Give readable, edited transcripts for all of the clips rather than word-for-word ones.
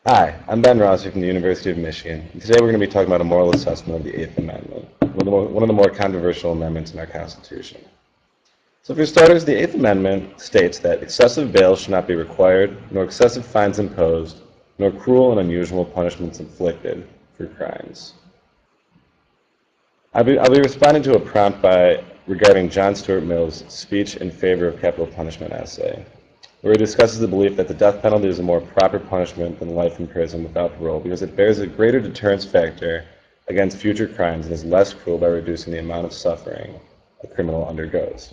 Hi, I'm Ben Rossi from the University of Michigan, and today we're going to be talking about a moral assessment of the Eighth Amendment, one of the more controversial amendments in our Constitution. So for starters, the Eighth Amendment states that excessive bail should not be required, nor excessive fines imposed, nor cruel and unusual punishments inflicted for crimes. I'll be responding to a prompt regarding John Stuart Mill's speech in favor of capital punishment essay, where he discusses the belief that the death penalty is a more proper punishment than life in prison without parole because it bears a greater deterrence factor against future crimes and is less cruel by reducing the amount of suffering a criminal undergoes.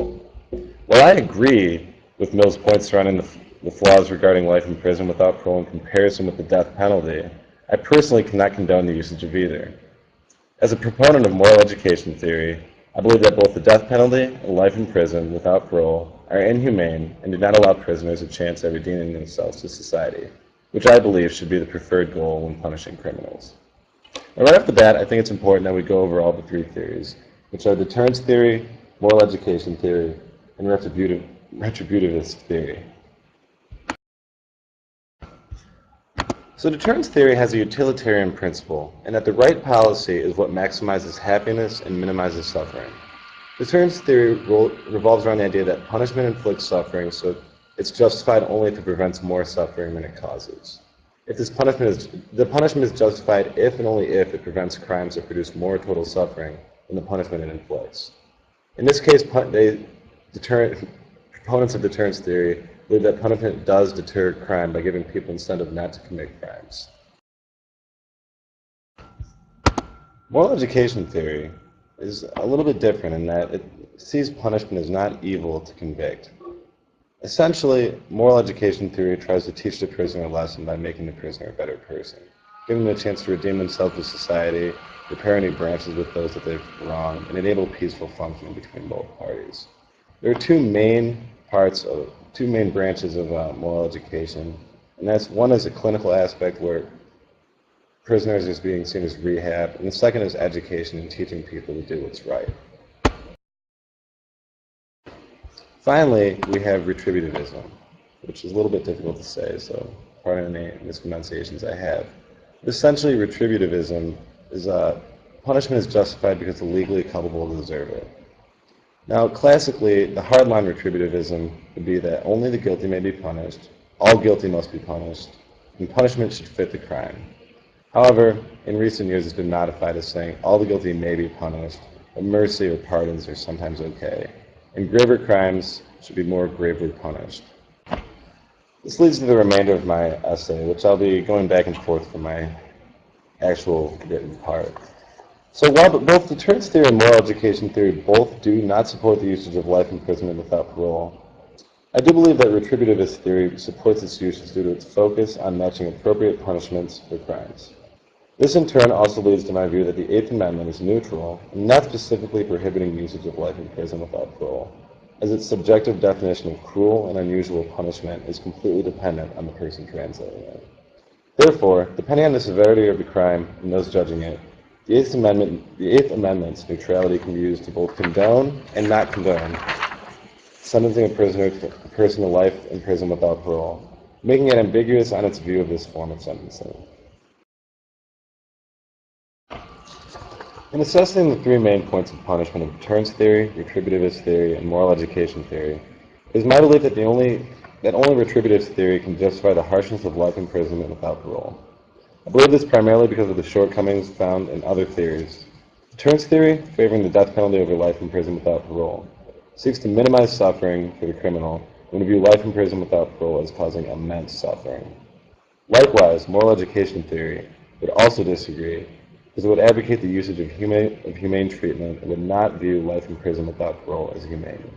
While I agree with Mill's points surrounding the flaws regarding life in prison without parole in comparison with the death penalty, I personally cannot condone the usage of either. As a proponent of moral education theory, I believe that both the death penalty and life in prison without parole are inhumane and do not allow prisoners a chance at redeeming themselves to society, which I believe should be the preferred goal when punishing criminals. Now, right off the bat, I think it's important that we go over all the three theories, which are deterrence theory, moral education theory, and retributivist theory. So deterrence theory has a utilitarian principle, in that the right policy is what maximizes happiness and minimizes suffering. Deterrence theory revolves around the idea that punishment inflicts suffering, so it's justified only if it prevents more suffering than it causes. The punishment is justified if and only if it prevents crimes that produce more total suffering than the punishment it inflicts. In this case, proponents of deterrence theory believe that punishment does deter crime by giving people incentive not to commit crimes. Moral education theory is a little bit different in that it sees punishment as not evil to convict. Essentially, moral education theory tries to teach the prisoner a lesson by making the prisoner a better person, giving them a chance to redeem themselves with society, repair any branches with those that they've wronged, and enable peaceful functioning between both parties. There are two main branches of moral education, and one is a clinical aspect where prisoners is being seen as rehab, and the second is education and teaching people to do what's right. Finally, we have retributivism, which is a little bit difficult to say, so pardon any mispronunciations I have. Essentially, retributivism is punishment is justified because the legally culpable deserve it. Now, classically, the hardline retributivism would be that only the guilty may be punished, all guilty must be punished, and punishment should fit the crime. However, in recent years, it's been modified as saying all the guilty may be punished, but mercy or pardons are sometimes okay, and graver crimes should be more gravely punished. This leads to the remainder of my essay, which I'll be going back and forth from my actual written part. So while both deterrence theory and moral education theory both do not support the usage of life imprisonment without parole, I do believe that retributivist theory supports its usage due to its focus on matching appropriate punishments for crimes. This in turn also leads to my view that the Eighth Amendment is neutral and not specifically prohibiting usage of life in prison without parole, as its subjective definition of cruel and unusual punishment is completely dependent on the person translating it. Therefore, depending on the severity of the crime and those judging it, the Eighth Amendment's neutrality can be used to both condone and not condone sentencing a person to life in prison without parole, making it ambiguous on its view of this form of sentencing. In assessing the three main points of punishment of deterrence theory, retributivist theory, and moral education theory, it is my belief that only retributivist theory can justify the harshness of life imprisonment without parole. I believe this primarily because of the shortcomings found in other theories. Deterrence theory, favoring the death penalty over life in prison without parole, seeks to minimize suffering for the criminal and to view life in prison without parole as causing immense suffering. Likewise, moral education theory would also disagree, because it would advocate the usage of humane treatment and would not view life in prison without parole as humane.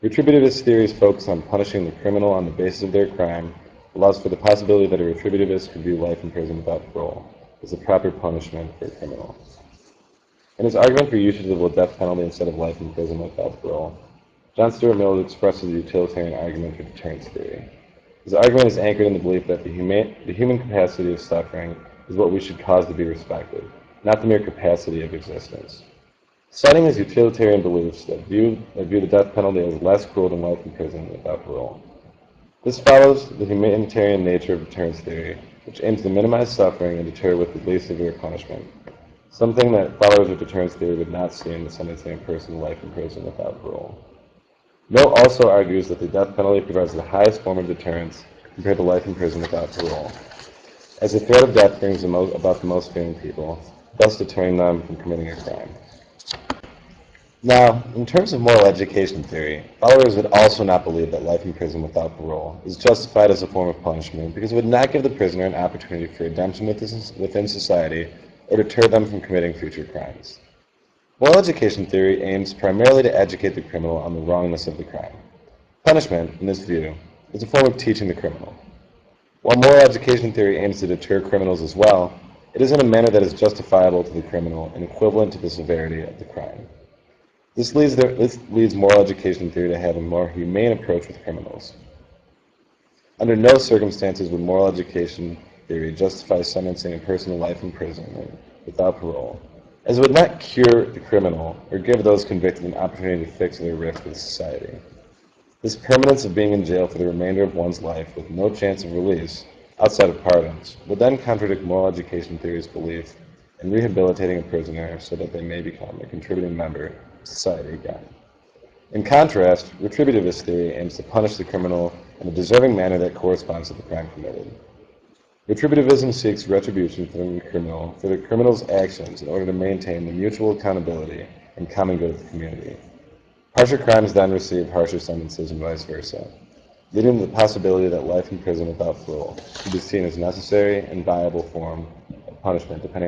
Retributivist theories focus on punishing the criminal on the basis of their crime, allows for the possibility that a retributivist could view life in prison without parole as the proper punishment for a criminal. In his argument for usage of the death penalty instead of life in prison without parole, John Stuart Mill expresses the utilitarian argument for deterrence theory. His argument is anchored in the belief that the human capacity of suffering is what we should cause to be respected, not the mere capacity of existence. Citing his utilitarian beliefs that view the death penalty as less cruel than life in prison without parole. This follows the humanitarian nature of deterrence theory, which aims to minimize suffering and deter with the least severe punishment, something that followers of deterrence theory would not see in the sentencing a person to life in prison without parole. Mill also argues that the death penalty provides the highest form of deterrence compared to life in prison without parole, as the threat of death brings about the most fearing people, thus deterring them from committing a crime. Now, in terms of moral education theory, followers would also not believe that life in prison without parole is justified as a form of punishment because it would not give the prisoner an opportunity for redemption within society or deter them from committing future crimes. Moral education theory aims primarily to educate the criminal on the wrongness of the crime. Punishment, in this view, is a form of teaching the criminal. While moral education theory aims to deter criminals as well, it is in a manner that is justifiable to the criminal and equivalent to the severity of the crime. This leads moral education theory to have a more humane approach with criminals. Under no circumstances would moral education theory justify sentencing a person to life in prison without parole, as it would not cure the criminal or give those convicted an opportunity to fix their rift with society. This permanence of being in jail for the remainder of one's life with no chance of release, outside of pardons, would then contradict moral education theory's belief in rehabilitating a prisoner so that they may become a contributing member of society again. In contrast, retributivist theory aims to punish the criminal in a deserving manner that corresponds to the crime committed. Retributivism seeks retribution from the criminal for the criminal's actions in order to maintain the mutual accountability and common good of the community. Harsher crimes then receive harsher sentences and vice versa, leading to the possibility that life in prison without parole could be seen as a necessary and viable form of punishment depending on